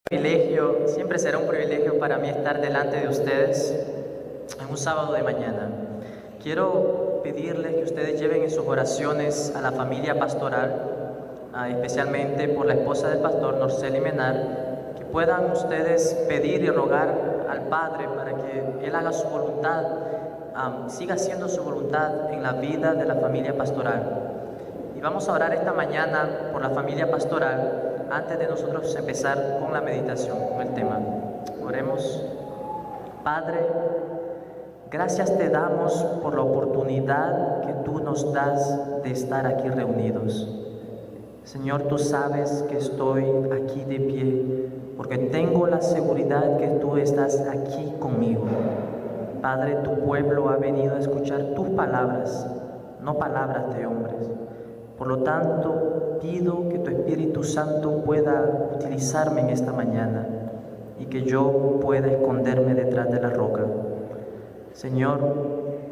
Siempre será un privilegio para mí estar delante de ustedes en un sábado de mañana. Quiero pedirles que ustedes lleven en sus oraciones a la familia pastoral, especialmente por la esposa del pastor Norceli Menar, que puedan ustedes pedir y rogar al Padre para que Él haga su voluntad, siga haciendo su voluntad en la vida de la familia pastoral. Y vamos a orar esta mañana por la familia pastoral antes de nosotros empezar con la meditación, con el tema. Oremos. Padre, gracias te damos por la oportunidad que tú nos das de estar aquí reunidos. Señor, tú sabes que estoy aquí de pie porque tengo la seguridad que tú estás aquí conmigo. Padre, tu pueblo ha venido a escuchar tus palabras, no palabras de hombres. Por lo tanto, pido que tu Espíritu Santo pueda utilizarme en esta mañana y que yo pueda esconderme detrás de la roca. Señor,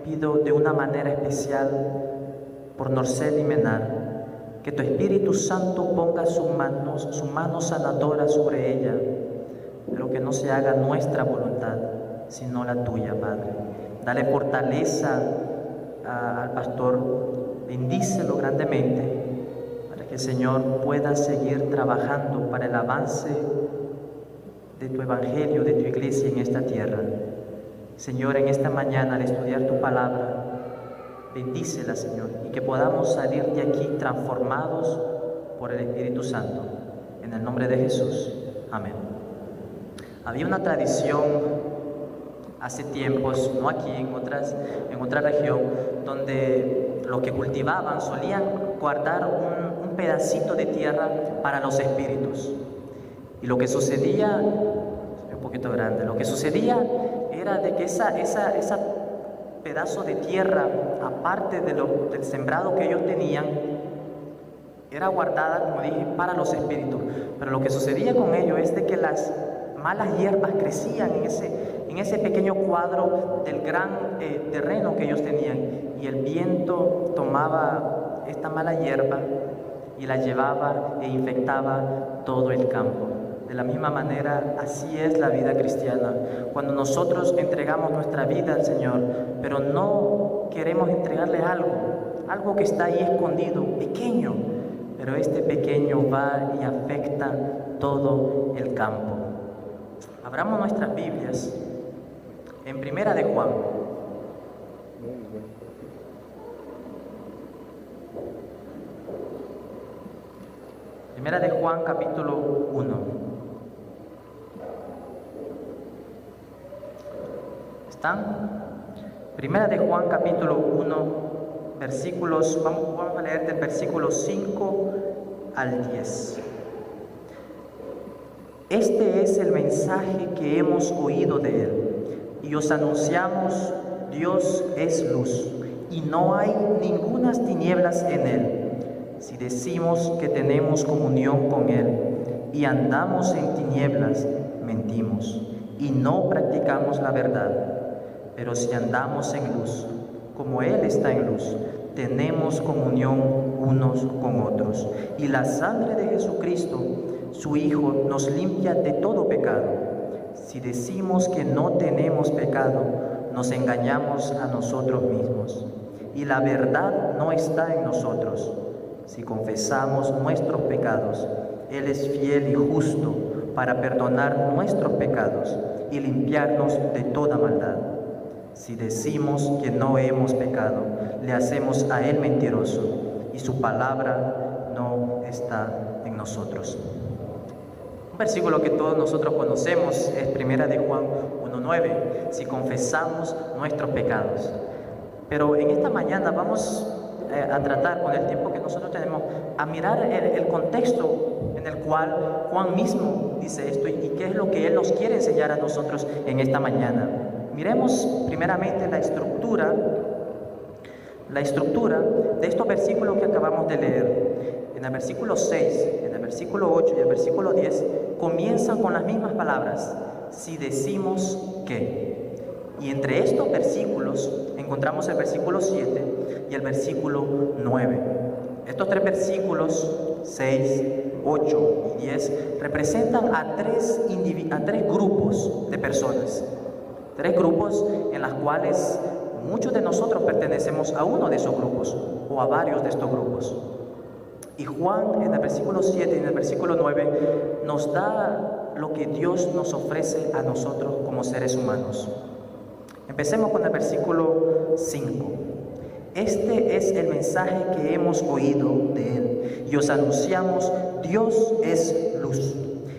pido de una manera especial por Norceli Menar, que tu Espíritu Santo ponga su mano sanadora sobre ella, pero que no se haga nuestra voluntad, sino la tuya, Padre. Dale fortaleza al pastor. Bendícelo grandemente para que el Señor pueda seguir trabajando para el avance de tu evangelio, de tu iglesia en esta tierra. Señor, en esta mañana al estudiar tu palabra, bendícela, Señor, y que podamos salir de aquí transformados por el Espíritu Santo. En el nombre de Jesús. Amén. Había una tradición hace tiempos, no aquí, en otra región, donde los que cultivaban solían guardar un pedacito de tierra para los espíritus. Y lo que sucedía, es un poquito grande, lo que sucedía era de que esa pedazo de tierra, aparte del sembrado que ellos tenían, era guardada, como dije, para los espíritus. Pero lo que sucedía con ellos es de que las malas hierbas crecían en ese pequeño cuadro del gran terreno que ellos tenían, y el viento tomaba esta mala hierba y la llevaba e infectaba todo el campo. De la misma manera, así es la vida cristiana. Cuando nosotros entregamos nuestra vida al Señor, pero no queremos entregarle algo que está ahí escondido, pequeño, pero este pequeño va y afecta todo el campo. Abramos nuestras Biblias en Primera de Juan. Primera de Juan, capítulo 1. ¿Están? Primera de Juan, capítulo 1, versículos, vamos a leer del versículo 5 al 10. Este es el mensaje que hemos oído de Él, y os anunciamos: Dios es luz, y no hay ningunas tinieblas en Él. Si decimos que tenemos comunión con Él y andamos en tinieblas, mentimos y no practicamos la verdad. Pero si andamos en luz, como Él está en luz, tenemos comunión unos con otros. Y la sangre de Jesucristo, su Hijo, nos limpia de todo pecado. Si decimos que no tenemos pecado, nos engañamos a nosotros mismos, y la verdad no está en nosotros. Si confesamos nuestros pecados, Él es fiel y justo para perdonar nuestros pecados y limpiarnos de toda maldad. Si decimos que no hemos pecado, le hacemos a Él mentiroso, y su palabra no está en nosotros. Un versículo que todos nosotros conocemos es Primera de Juan 1:9, si confesamos nuestros pecados. Pero en esta mañana vamos a tratar, con el tiempo que nosotros tenemos, a mirar el contexto en el cual Juan mismo dice esto y qué es lo que Él nos quiere enseñar a nosotros en esta mañana. Miremos primeramente la estructura de estos versículos que acabamos de leer. En el versículo 6, en el versículo 8 y el versículo 10 comienzan con las mismas palabras: si decimos que. Y entre estos versículos encontramos el versículo 7 y el versículo 9. Estos tres versículos 6, 8 y 10 representan a tres grupos de personas. Tres grupos en las cuales muchos de nosotros pertenecemos a uno de esos grupos o a varios de estos grupos. Y Juan en el versículo 7 y en el versículo 9 nos da lo que Dios nos ofrece a nosotros como seres humanos. Empecemos con el versículo 5. Este es el mensaje que hemos oído de Él y os anunciamos: Dios es luz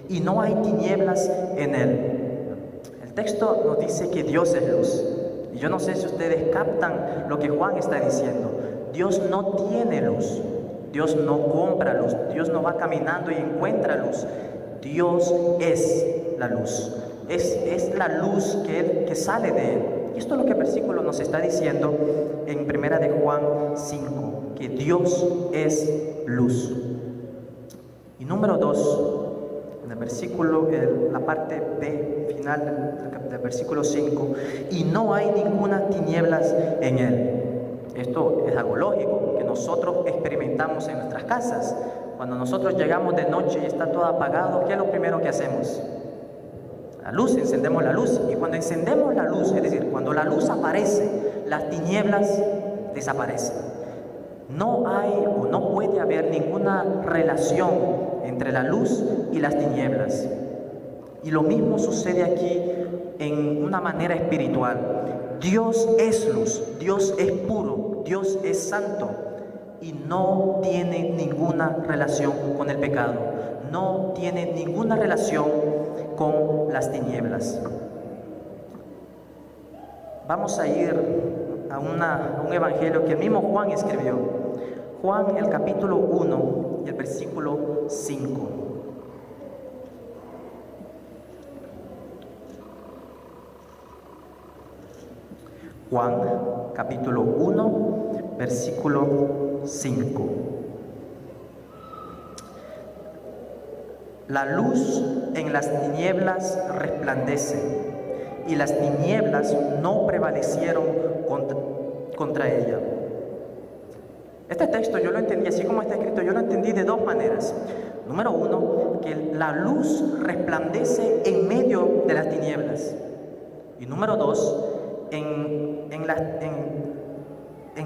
y no hay tinieblas en Él. El texto nos dice que Dios es luz. Y yo no sé si ustedes captan lo que Juan está diciendo. Dios no tiene luz. Dios no compra luz. Dios no va caminando y encuentra luz. Dios es la luz. Es la luz que sale de Él. Y esto es lo que el versículo nos está diciendo en 1 de Juan 5, que Dios es luz. Y número 2, en el versículo, la parte B final del versículo 5, y no hay ninguna tinieblas en Él. Esto es algo lógico, que nosotros experimentamos en nuestras casas. Cuando nosotros llegamos de noche y está todo apagado, ¿qué es lo primero que hacemos? La luz, encendemos la luz. Y cuando encendemos la luz, es decir, cuando la luz aparece, las tinieblas desaparecen. No hay o no puede haber ninguna relación entre la luz y las tinieblas. Y lo mismo sucede aquí en una manera espiritual. Dios es luz, Dios es puro, Dios es santo y no tiene ninguna relación con el pecado, no tiene ninguna relación con las tinieblas. Vamos a ir a un evangelio que el mismo Juan escribió. Juan, el capítulo 1 y el versículo 5. Juan, capítulo 1, versículo 5. La luz en las tinieblas resplandece, y las tinieblas no prevalecieron contra ella. Este texto yo lo entendí, así como está escrito, yo lo entendí de dos maneras. Número uno, que la luz resplandece en medio de las tinieblas. Y número dos, en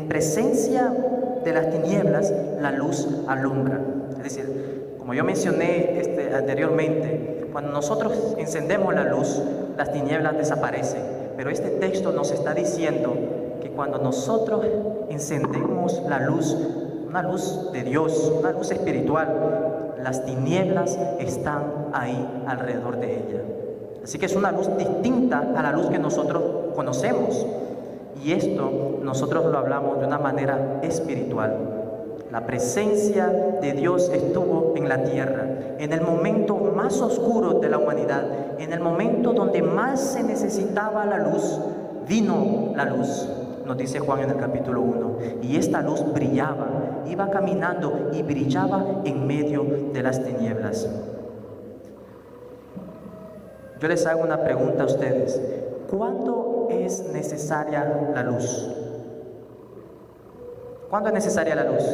presencia de las tinieblas, la luz alumbra. Es decir, como yo mencioné anteriormente, cuando nosotros encendemos la luz, las tinieblas desaparecen. Pero este texto nos está diciendo que cuando nosotros encendemos la luz, una luz de Dios, una luz espiritual, las tinieblas están ahí alrededor de ella. Así que es una luz distinta a la luz que nosotros conocemos. Y esto nosotros lo hablamos de una manera espiritual. La presencia de Dios estuvo en la tierra, en el momento más oscuro de la humanidad, en el momento donde más se necesitaba la luz, vino la luz, nos dice Juan en el capítulo 1. Y esta luz brillaba, iba caminando y brillaba en medio de las tinieblas. Yo les hago una pregunta a ustedes. ¿Cuándo es necesaria la luz? ¿Cuándo es necesaria la luz?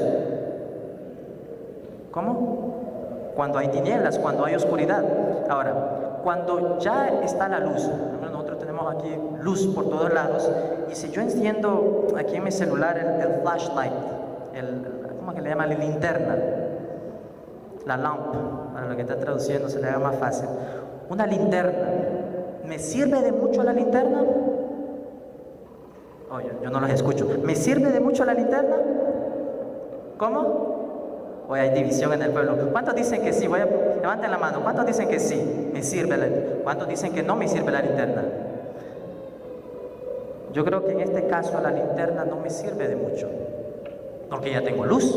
¿Cómo? Cuando hay tinieblas, cuando hay oscuridad. Ahora, cuando ya está la luz, nosotros tenemos aquí luz por todos lados, y si yo enciendo aquí en mi celular el flashlight, ¿cómo que le llaman? La linterna, la lampa, para lo que está traduciendo se le haga más fácil. Una linterna, ¿me sirve de mucho la linterna? Oye, yo no los escucho. ¿Me sirve de mucho la linterna? ¿Cómo? Hoy hay división en el pueblo. ¿Cuántos dicen que sí? Levanten la mano. ¿Cuántos dicen que sí? Me sirve. ¿Cuántos dicen que no me sirve la linterna? Yo creo que en este caso la linterna no me sirve de mucho, porque ya tengo luz.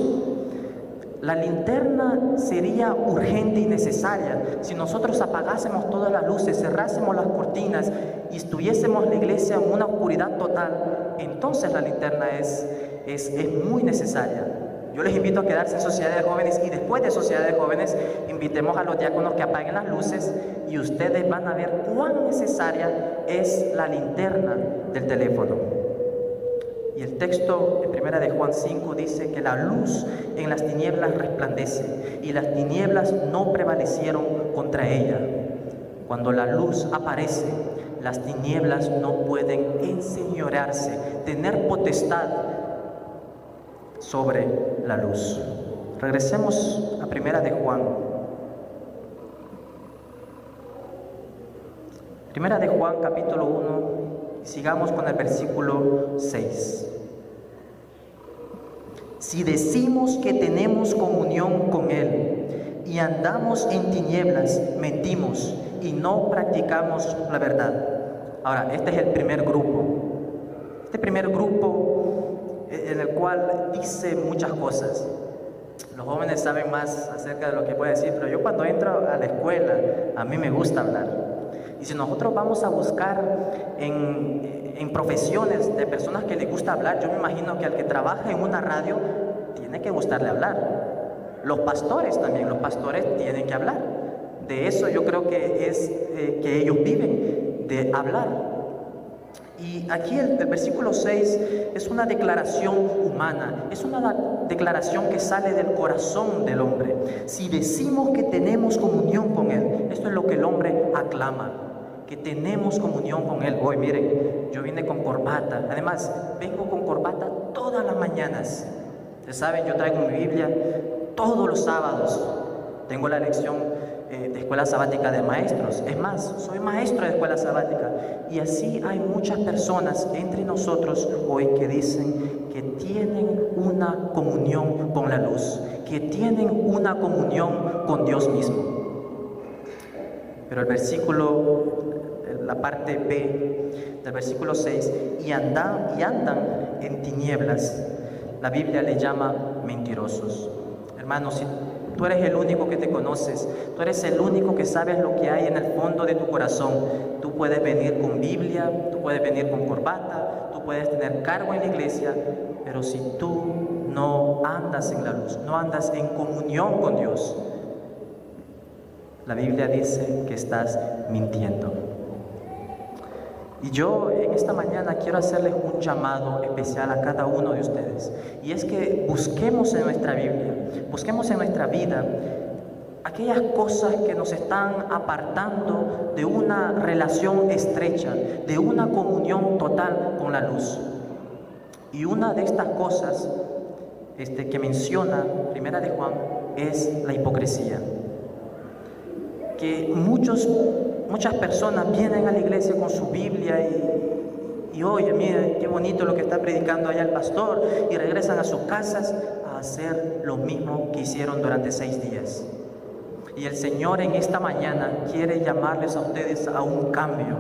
La linterna sería urgente y necesaria si nosotros apagásemos todas las luces, cerrásemos las cortinas y estuviésemos la iglesia en una oscuridad total. Entonces la linterna es muy necesaria. Yo les invito a quedarse en Sociedad de Jóvenes, y después de Sociedad de Jóvenes invitemos a los diáconos que apaguen las luces y ustedes van a ver cuán necesaria es la linterna del teléfono. Y el texto en 1 de Juan 5 dice que la luz en las tinieblas resplandece y las tinieblas no prevalecieron contra ella. Cuando la luz aparece, las tinieblas no pueden enseñorearse, tener potestad sobre la luz. Regresemos a 1 de Juan. 1 de Juan capítulo 1, y sigamos con el versículo 6. Si decimos que tenemos comunión con Él y andamos en tinieblas, mentimos y no practicamos la verdad. Ahora, este es el primer grupo. Este primer grupo en el cual dice muchas cosas. Los jóvenes saben más acerca de lo que puede decir, pero yo cuando entro a la escuela, a mí me gusta hablar. Y si nosotros vamos a buscar en profesiones de personas que les gusta hablar, yo me imagino que al que trabaja en una radio tiene que gustarle hablar. Los pastores también, los pastores tienen que hablar. De eso yo creo que es que ellos viven, de hablar. Y aquí el versículo 6 es una declaración humana, es una declaración que sale del corazón del hombre. Si decimos que tenemos comunión con Él, esto es lo que el hombre aclama, que tenemos comunión con Él. Hoy miren, yo vine con corbata, además vengo con corbata todas las mañanas. Ustedes saben, yo traigo mi Biblia todos los sábados, tengo la lección de escuela sabática de maestros. Es más, soy maestro de escuela sabática. Y así hay muchas personas entre nosotros hoy que dicen que tienen una comunión con la luz, que tienen una comunión con Dios mismo. Pero el versículo, la parte B del versículo 6, y andan en tinieblas, la Biblia le llama mentirosos. Hermanos, si tú eres el único que te conoces, tú eres el único que sabes lo que hay en el fondo de tu corazón. Tú puedes venir con Biblia, tú puedes venir con corbata, tú puedes tener cargo en la iglesia, pero si tú no andas en la luz, no andas en comunión con Dios, la Biblia dice que estás mintiendo. Y yo en esta mañana quiero hacerles un llamado especial a cada uno de ustedes. Y es que busquemos en nuestra Biblia, busquemos en nuestra vida aquellas cosas que nos están apartando de una relación estrecha, de una comunión total con la luz. Y una de estas cosas que menciona Primera de Juan es la hipocresía. Que muchas personas vienen a la iglesia con su Biblia y oye, mira, qué bonito lo que está predicando allá el pastor, y regresan a sus casas a hacer lo mismo que hicieron durante 6 días. Y el Señor en esta mañana quiere llamarles a ustedes a un cambio,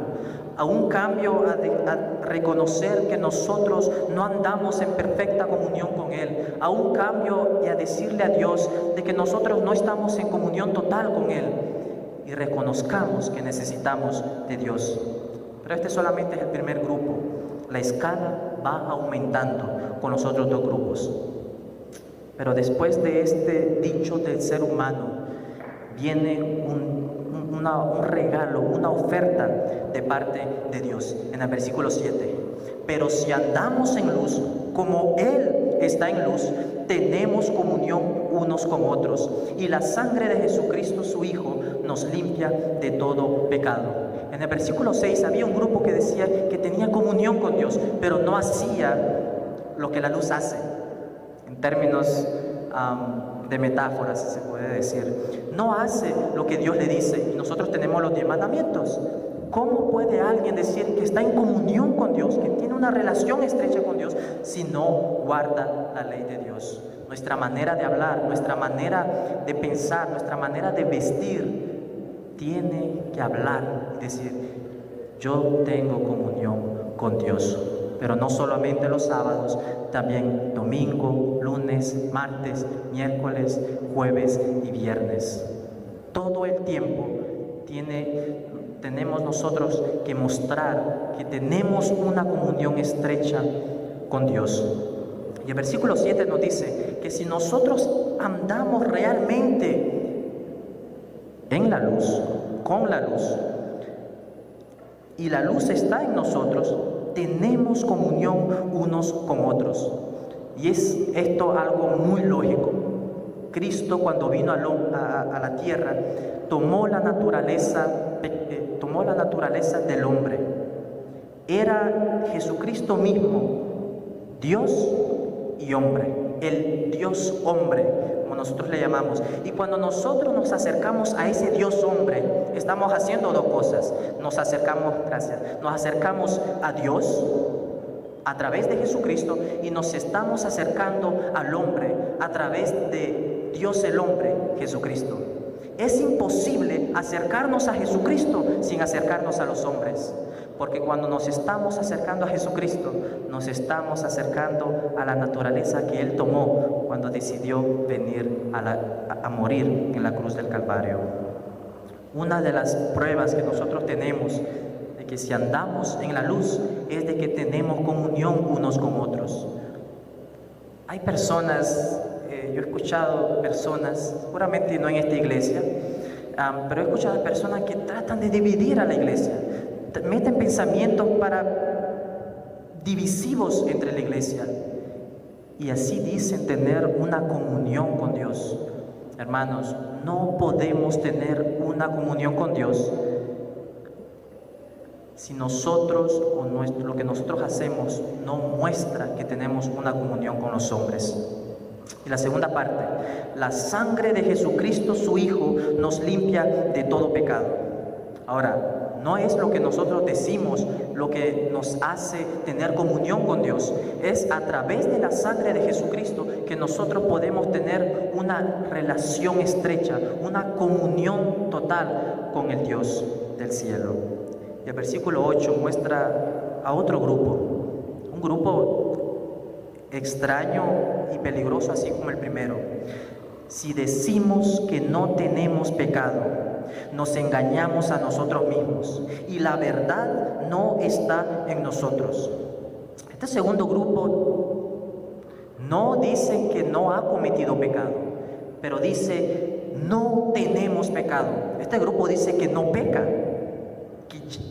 a reconocer que nosotros no andamos en perfecta comunión con Él, a un cambio y a decirle a Dios de que nosotros no estamos en comunión total con Él. Y reconozcamos que necesitamos de Dios. Pero este solamente es el primer grupo. La escala va aumentando con los otros 2 grupos. Pero después de este dicho del ser humano, viene un regalo, una oferta de parte de Dios. En el versículo 7. Pero si andamos en luz, como Él está en luz, tenemos comunión unos con otros, y la sangre de Jesucristo, su Hijo, nos limpia de todo pecado. En el versículo 6 había un grupo que decía que tenía comunión con Dios, pero no hacía lo que la luz hace. En términos de metáforas, se puede decir, no hace lo que Dios le dice, y nosotros tenemos los 10 mandamientos. ¿Cómo puede alguien decir que está en comunión con Dios, que tiene una relación estrecha con Dios, si no guarda la ley de Dios? Nuestra manera de hablar, nuestra manera de pensar, nuestra manera de vestir, tiene que hablar y decir, yo tengo comunión con Dios. Pero no solamente los sábados, también domingo, lunes, martes, miércoles, jueves y viernes. Todo el tiempo tenemos nosotros que mostrar que tenemos una comunión estrecha con Dios. Y el versículo 7 nos dice que si nosotros andamos realmente en la luz, con la luz, y la luz está en nosotros, tenemos comunión unos con otros. Y es esto algo muy lógico. Cristo, cuando vino a la tierra, tomó la naturaleza del hombre. Era Jesucristo mismo, Dios y hombre, el Dios hombre, como nosotros le llamamos. Y cuando nosotros nos acercamos a ese Dios hombre, estamos haciendo dos cosas. Nos acercamos a Dios a través de Jesucristo, y nos estamos acercando al hombre a través de Dios el hombre, Jesucristo. Es imposible acercarnos a Jesucristo sin acercarnos a los hombres, porque cuando nos estamos acercando a Jesucristo, nos estamos acercando a la naturaleza que Él tomó cuando decidió venir a morir en la cruz del Calvario. Una de las pruebas que nosotros tenemos de que si andamos en la luz es de que tenemos comunión unos con otros. Hay personas, yo he escuchado personas, seguramente no en esta iglesia, pero he escuchado personas que tratan de dividir a la iglesia, meten pensamientos divisivos entre la iglesia, y así dicen tener una comunión con Dios. Hermanos, no podemos tener una comunión con Dios si nosotros o lo que nosotros hacemos no muestra que tenemos una comunión con los hombres. Y la segunda parte, la sangre de Jesucristo, su Hijo, nos limpia de todo pecado. Ahora, no es lo que nosotros decimos lo que nos hace tener comunión con Dios. Es a través de la sangre de Jesucristo que nosotros podemos tener una relación estrecha, una comunión total con el Dios del cielo. Y el versículo 8 muestra a otro grupo, un grupo extraño y peligroso, así como el primero. Si decimos que no tenemos pecado, nos engañamos a nosotros mismos y la verdad no está en nosotros. Este segundo grupo no dice que no ha cometido pecado, pero dice no tenemos pecado. Este grupo dice que no peca,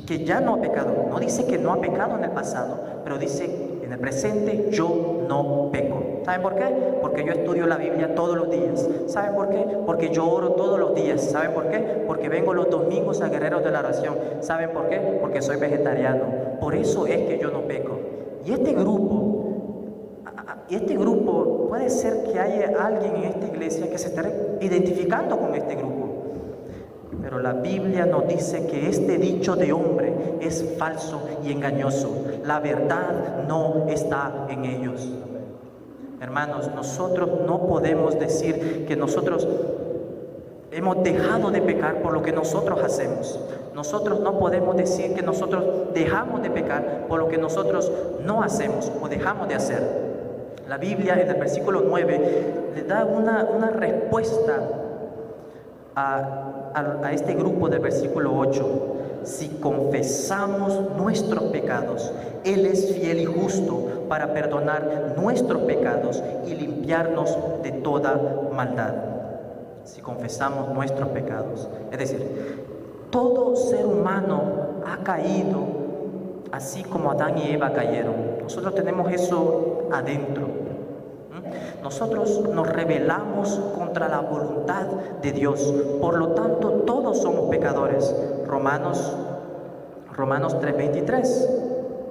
que ya no ha pecado. No dice que no ha pecado en el pasado, pero dice en el presente yo no peco. ¿Saben por qué? Porque yo estudio la Biblia todos los días. ¿Saben por qué? Porque yo oro todos los días. ¿Saben por qué? Porque vengo los domingos a Guerreros de la Oración. ¿Saben por qué? Porque soy vegetariano. Por eso es que yo no peco. Y este grupo puede ser que haya alguien en esta iglesia que se esté identificando con este grupo. Pero la Biblia nos dice que este dicho de hombre es falso y engañoso. La verdad no está en ellos. Hermanos, nosotros no podemos decir que nosotros hemos dejado de pecar por lo que nosotros hacemos. Nosotros no podemos decir que nosotros dejamos de pecar por lo que nosotros no hacemos o dejamos de hacer. La Biblia en el versículo 9 le da una respuesta a este grupo del versículo 8. Si confesamos nuestros pecados, Él es fiel y justo para perdonar nuestros pecados y limpiarnos de toda maldad. Si confesamos nuestros pecados, es decir, todo ser humano ha caído así como Adán y Eva cayeron. Nosotros tenemos eso adentro. Nosotros nos rebelamos contra la voluntad de Dios, por lo tanto todos somos pecadores. Romanos 3:23,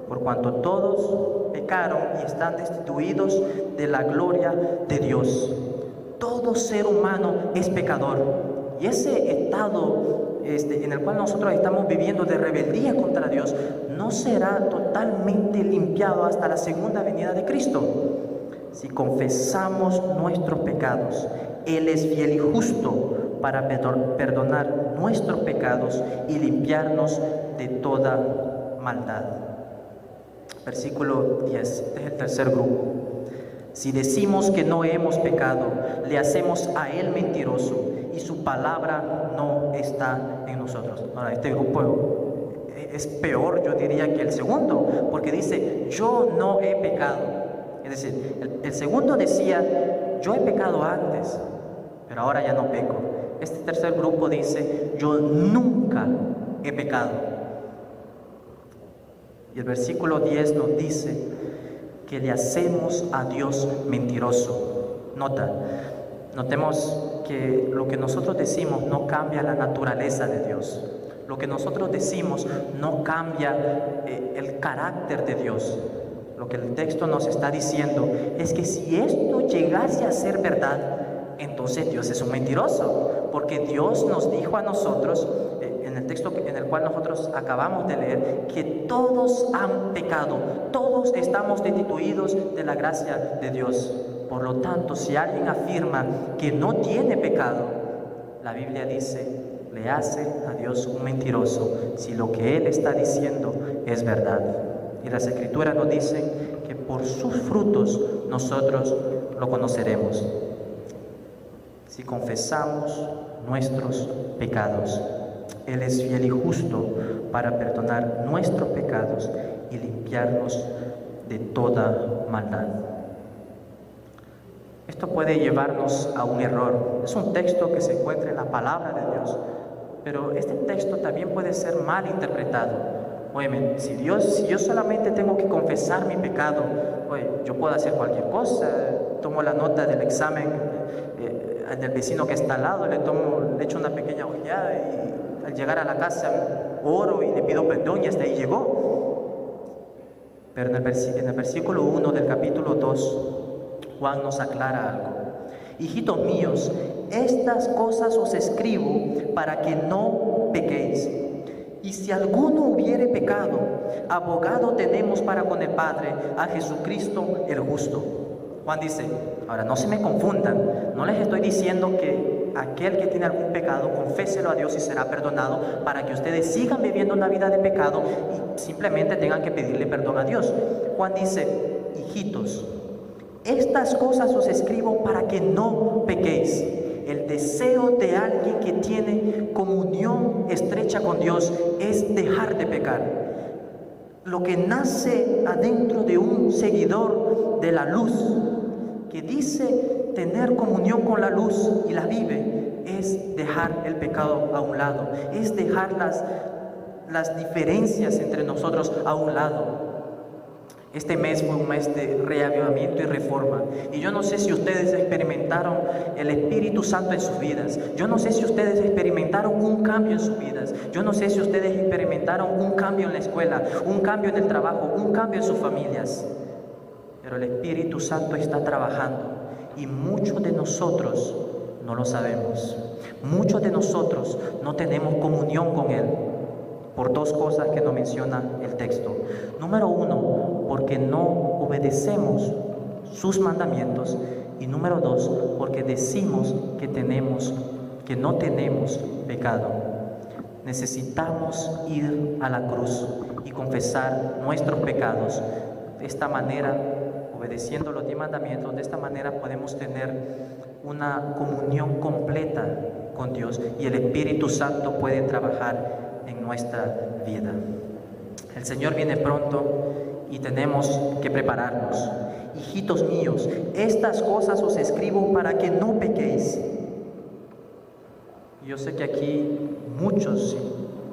por cuanto todos pecaron y están destituidos de la gloria de Dios. Todo ser humano es pecador, y ese estado en el cual nosotros estamos viviendo de rebeldía contra Dios no será totalmente limpiado hasta la segunda venida de Cristo. Si confesamos nuestros pecados, Él es fiel y justo para perdonar nuestros pecados y limpiarnos de toda maldad. Versículo 10, este es el tercer grupo. Si decimos que no hemos pecado, le hacemos a Él mentiroso y su palabra no está en nosotros. Ahora, este grupo es peor, yo diría, que el segundo, porque dice, yo no he pecado. Es decir, el segundo decía, yo he pecado antes, pero ahora ya no peco. Este tercer grupo dice, yo nunca he pecado. Y el versículo 10 nos dice que le hacemos a Dios mentiroso. Notemos que lo que nosotros decimos no cambia la naturaleza de Dios. Lo que nosotros decimos no cambia el carácter de Dios. Lo que el texto nos está diciendo es que si esto llegase a ser verdad, entonces Dios es un mentiroso, porque Dios nos dijo a nosotros, en el texto en el cual nosotros acabamos de leer, que todos han pecado, todos estamos destituidos de la gracia de Dios. Por lo tanto, si alguien afirma que no tiene pecado, la Biblia dice, le hace a Dios un mentiroso, si lo que Él está diciendo es verdad. Y las Escrituras nos dicen que por sus frutos nosotros lo conoceremos. Si confesamos nuestros pecados, Él es fiel y justo para perdonar nuestros pecados y limpiarnos de toda maldad. Esto puede llevarnos a un error. Es un texto que se encuentra en la palabra de Dios, pero este texto también puede ser mal interpretado. Oye, si yo solamente tengo que confesar mi pecado, yo puedo hacer cualquier cosa, tomo la nota del examen del vecino que está al lado, le echo una pequeña ojeada y al llegar a la casa oro y le pido perdón y hasta ahí llegó. Pero en el versículo 1 del capítulo 2, Juan nos aclara algo. Hijitos míos, estas cosas os escribo para que no pequéis. Y si alguno hubiere pecado, abogado tenemos para con el Padre, a Jesucristo el justo. Juan dice, ahora no se me confundan, no les estoy diciendo que aquel que tiene algún pecado, conféselo a Dios y será perdonado, para que ustedes sigan viviendo una vida de pecado y simplemente tengan que pedirle perdón a Dios. Juan dice, hijitos, estas cosas os escribo para que no pequéis. El deseo de alguien que tiene comunión estrecha con Dios es dejar de pecar. Lo que nace adentro de un seguidor de la luz, que dice tener comunión con la luz y la vive, es dejar el pecado a un lado, es dejar las diferencias entre nosotros a un lado. Este mes fue un mes de reavivamiento y reforma. Y yo no sé si ustedes experimentaron el Espíritu Santo en sus vidas. Yo no sé si ustedes experimentaron un cambio en sus vidas. Yo no sé si ustedes experimentaron un cambio en la escuela, un cambio en el trabajo, un cambio en sus familias. Pero el Espíritu Santo está trabajando y muchos de nosotros no lo sabemos. Muchos de nosotros no tenemos comunión con Él. Por dos cosas que nos menciona el texto. Número uno, porque no obedecemos sus mandamientos. Y número dos, porque decimos que no tenemos pecado. Necesitamos ir a la cruz y confesar nuestros pecados. De esta manera, obedeciendo los 10 mandamientos, de esta manera podemos tener una comunión completa con Dios y el Espíritu Santo puede trabajar en nuestra vida. El Señor viene pronto y tenemos que prepararnos. Hijitos míos, estas cosas os escribo para que no pequéis. Yo sé que aquí muchos,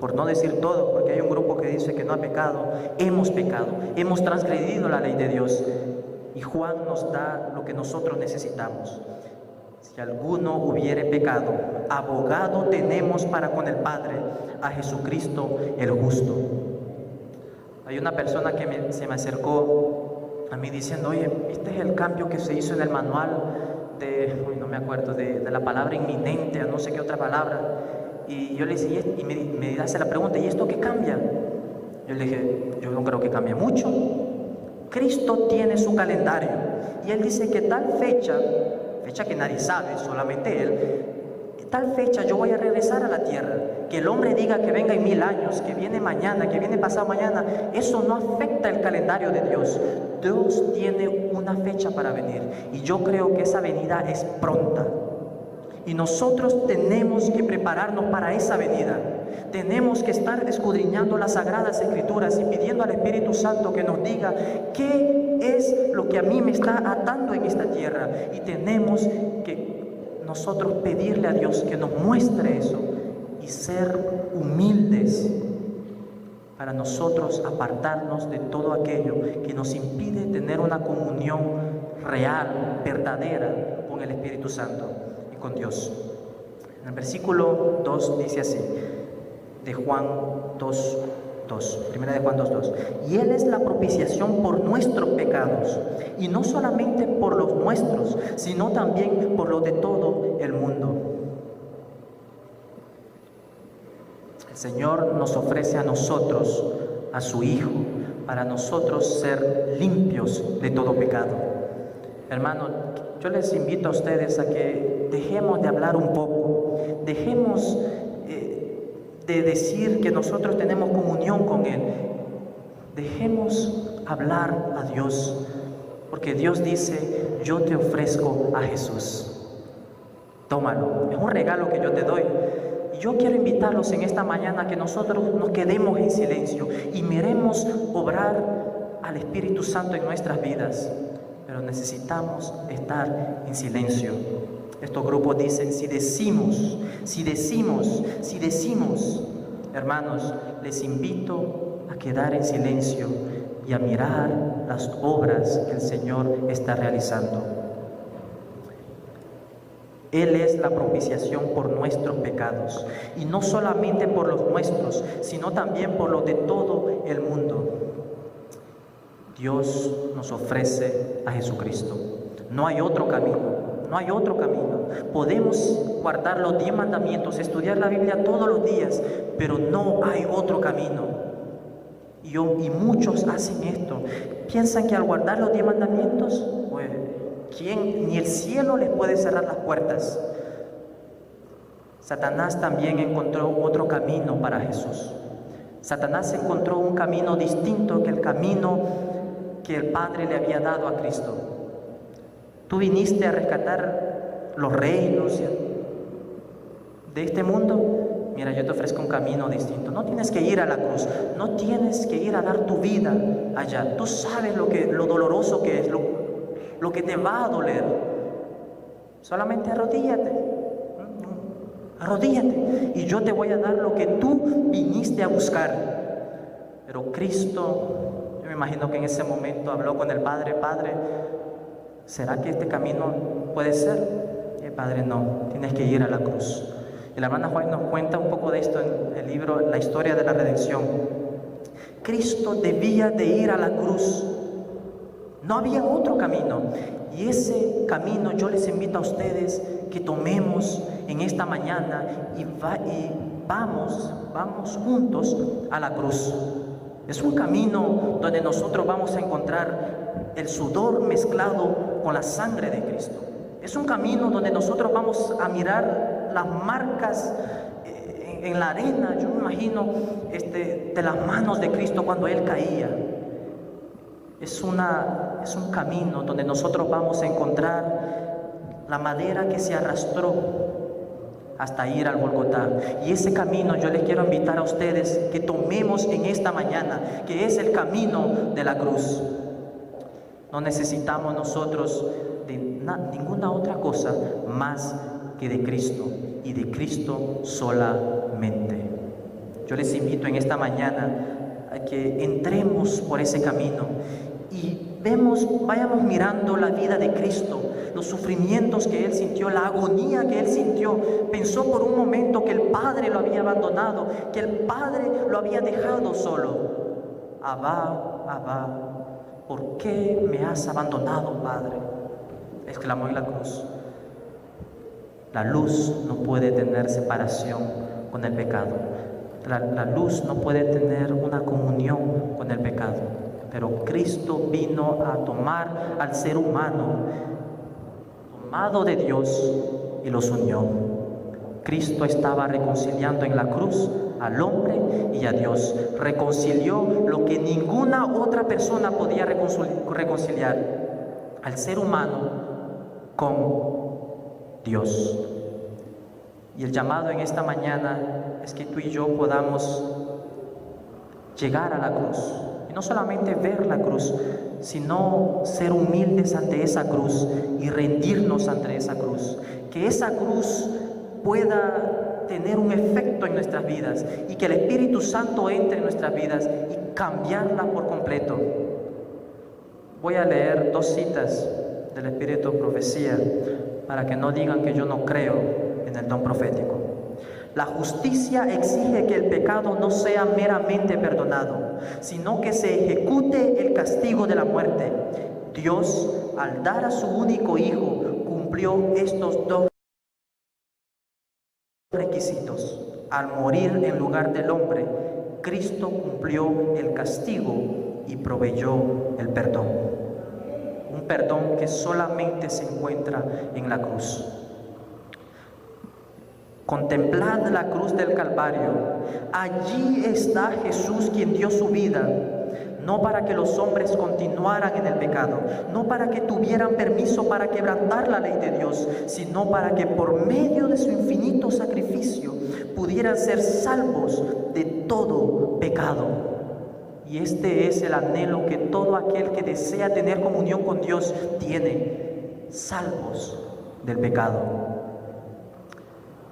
por no decir todos, porque hay un grupo que dice que no ha pecado, hemos transgredido la ley de Dios. Y Juan nos da lo que nosotros necesitamos. Si alguno hubiere pecado, abogado tenemos para con el Padre, a Jesucristo el justo. Hay una persona que se me acercó a mí diciendo, oye, este es el cambio que se hizo en el manual no me acuerdo, de la palabra inminente, o no sé qué otra palabra. Y yo le decía, y me hace la pregunta, ¿y esto qué cambia? Yo le dije, yo no creo que cambie mucho. Cristo tiene su calendario y Él dice que tal fecha que nadie sabe, solamente Él, tal fecha yo voy a regresar a la tierra. Que el hombre diga que venga en 1000 años, que viene mañana, que viene pasado mañana, eso no afecta el calendario de Dios. Dios tiene una fecha para venir y yo creo que esa venida es pronta. Y nosotros tenemos que prepararnos para esa venida. Tenemos que estar escudriñando las Sagradas Escrituras y pidiendo al Espíritu Santo que nos diga qué es lo que a mí me está atando en esta tierra. Y tenemos que nosotros pedirle a Dios que nos muestre eso y ser humildes para nosotros apartarnos de todo aquello que nos impide tener una comunión real, verdadera con el Espíritu Santo y con Dios. En el versículo 2 dice así, de Juan 2:2, primera de Juan 2:2, y Él es la propiciación por nuestros pecados, y no solamente por los nuestros, sino también por los de todo el mundo. El Señor nos ofrece a nosotros, a su Hijo, para nosotros ser limpios de todo pecado. Hermanos, yo les invito a ustedes a que dejemos de hablar un poco, dejemos de decir que nosotros tenemos comunión con Él. Dejemos hablar a Dios, porque Dios dice, yo te ofrezco a Jesús. Tómalo, es un regalo que yo te doy. Y yo quiero invitarlos en esta mañana a que nosotros nos quedemos en silencio y miremos obrar al Espíritu Santo en nuestras vidas. Pero necesitamos estar en silencio. Estos grupos dicen, si decimos, hermanos, les invito a quedar en silencio y a mirar las obras que el Señor está realizando. Él es la propiciación por nuestros pecados, y no solamente por los nuestros, sino también por los de todo el mundo. Dios nos ofrece a Jesucristo. No hay otro camino. No hay otro camino. Podemos guardar los 10 mandamientos, estudiar la Biblia todos los días, pero no hay otro camino. Y muchos hacen esto. Piensan que al guardar los 10 mandamientos, pues, ni el cielo les puede cerrar las puertas. Satanás también encontró otro camino para Jesús. Satanás encontró un camino distinto que el camino que el Padre le había dado a Cristo. Tú viniste a rescatar los reinos de este mundo. Mira, yo te ofrezco un camino distinto. No tienes que ir a la cruz, no tienes que ir a dar tu vida allá. Tú sabes lo doloroso que es, lo que te va a doler. Solamente arrodíllate y yo te voy a dar lo que tú viniste a buscar. Pero Cristo, yo me imagino que en ese momento habló con el Padre. Padre, ¿será que este camino puede ser? El Padre, no, tienes que ir a la cruz. Y la hermana Juan nos cuenta un poco de esto en el libro La historia de la redención. Cristo debía de ir a la cruz. No había otro camino. Y ese camino yo les invito a ustedes que tomemos en esta mañana y vamos juntos a la cruz. Es un camino donde nosotros vamos a encontrar el sudor mezclado con la sangre de Cristo. Es un camino donde nosotros vamos a mirar las marcas en la arena, yo me imagino, de las manos de Cristo cuando Él caía. Es un camino donde nosotros vamos a encontrar la madera que se arrastró hasta ir al Golgotá. Y ese camino yo les quiero invitar a ustedes que tomemos en esta mañana, que es el camino de la cruz. No necesitamos nosotros de ninguna otra cosa más que de Cristo, y de Cristo solamente. Yo les invito en esta mañana a que entremos por ese camino y vayamos mirando la vida de Cristo, los sufrimientos que Él sintió, la agonía que Él sintió. Pensó por un momento que el Padre lo había abandonado, que el Padre lo había dejado solo. Abba, Abba, ¿por qué me has abandonado, Padre?, exclamó en la cruz. La luz no puede tener separación con el pecado. La luz no puede tener una comunión con el pecado. Pero Cristo vino a tomar al ser humano, tomado de Dios, y los unió. Cristo estaba reconciliando en la cruz al hombre y a Dios. Reconcilió lo que ninguna otra persona podía reconciliar: al ser humano con Dios. Y el llamado en esta mañana es que tú y yo podamos llegar a la cruz, y no solamente ver la cruz, sino ser humildes ante esa cruz y rendirnos ante esa cruz. Que esa cruz pueda tener un efecto en nuestras vidas y que el Espíritu Santo entre en nuestras vidas y cambiarlas por completo. Voy a leer 2 citas del Espíritu de Profecía para que no digan que yo no creo en el don profético. La justicia exige que el pecado no sea meramente perdonado, sino que se ejecute el castigo de la muerte. Dios, al dar a su único Hijo, cumplió estos 2 requisitos. Al morir en lugar del hombre, Cristo cumplió el castigo y proveyó el perdón. Un perdón que solamente se encuentra en la cruz. Contemplad la cruz del Calvario. Allí está Jesús, quien dio su vida, no para que los hombres continuaran en el pecado, no para que tuvieran permiso para quebrantar la ley de Dios, sino para que por medio de su infinito sacrificio pudieran ser salvos de todo pecado. Y este es el anhelo que todo aquel que desea tener comunión con Dios tiene: salvos del pecado.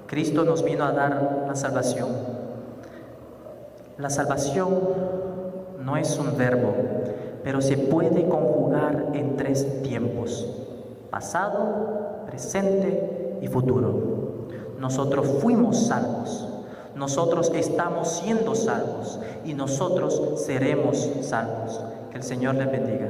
Cristo nos vino a dar la salvación. La salvación no es un verbo, pero se puede conjugar en 3 tiempos: pasado, presente y futuro. Nosotros fuimos salvos, nosotros estamos siendo salvos y nosotros seremos salvos. Que el Señor les bendiga.